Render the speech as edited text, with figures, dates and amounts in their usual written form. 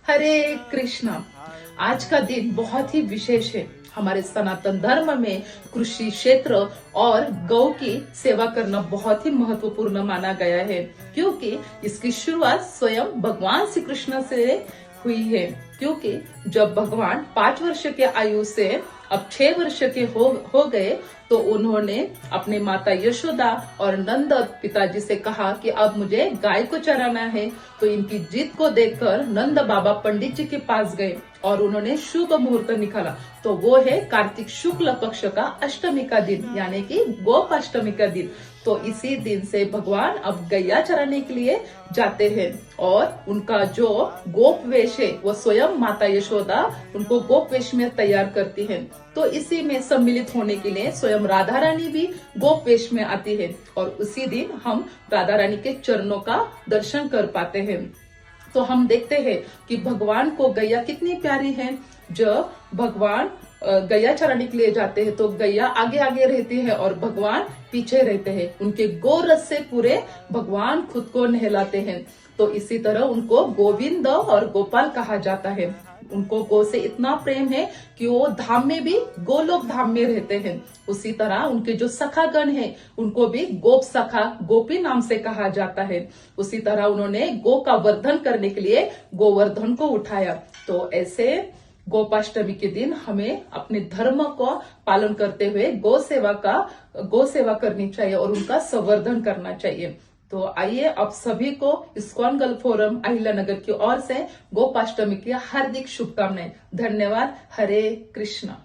हरे कृष्णा। आज का दिन बहुत ही विशेष है। हमारे सनातन धर्म में कृषि क्षेत्र और गौ की सेवा करना बहुत ही महत्वपूर्ण माना गया है, क्योंकि इसकी शुरुआत स्वयं भगवान श्री कृष्ण से हुई है। क्योंकि जब भगवान 5 वर्ष के आयु से अब 6 वर्ष के हो गए, तो उन्होंने अपने माता यशोदा और नंद पिताजी से कहा कि अब मुझे गाय को चराना है। तो इनकी जिद को देखकर नंद बाबा पंडित जी के पास गए और उन्होंने शुभ मुहूर्त निकाला। तो वो है कार्तिक शुक्ल पक्ष का अष्टमी का दिन, यानी कि गोपाष्टमी का दिन। तो इसी दिन से भगवान अब गैया चराने के लिए जाते हैं और उनका जो गोप वेश है वो स्वयं माता यशोदा उनको गोप वेश में तैयार करती है। तो इसी में सम्मिलित होने के लिए स्वयं राधा रानी भी गोप वेश में आती है और उसी दिन हम राधा रानी के चरणों का दर्शन कर पाते हैं। तो हम देखते हैं कि भगवान को गैया कितनी प्यारी है। जब भगवान गैया चराने के लिए जाते हैं तो गैया आगे आगे रहती है और भगवान पीछे रहते हैं। उनके गोरस से पूरे भगवान खुद को नहलाते हैं। तो इसी तरह उनको गोविंद और गोपाल कहा जाता है। उनको गो से इतना प्रेम है कि वो धाम में भी गोलोक धाम में रहते हैं। उसी तरह उनके जो सखागण हैं उनको भी गोप सखा गोपी नाम से कहा जाता है। उसी तरह उन्होंने गो का वर्धन करने के लिए गोवर्धन को उठाया। तो ऐसे गोपाष्टमी के दिन हमें अपने धर्म को पालन करते हुए गो सेवा करनी चाहिए और उनका संवर्धन करना चाहिए। तो आइए अब सभी को इस्कॉन गर्ल फोरम अहिल्यानगर की ओर से गोपाष्टमी की हार्दिक शुभकामनाएं। धन्यवाद। हरे कृष्णा।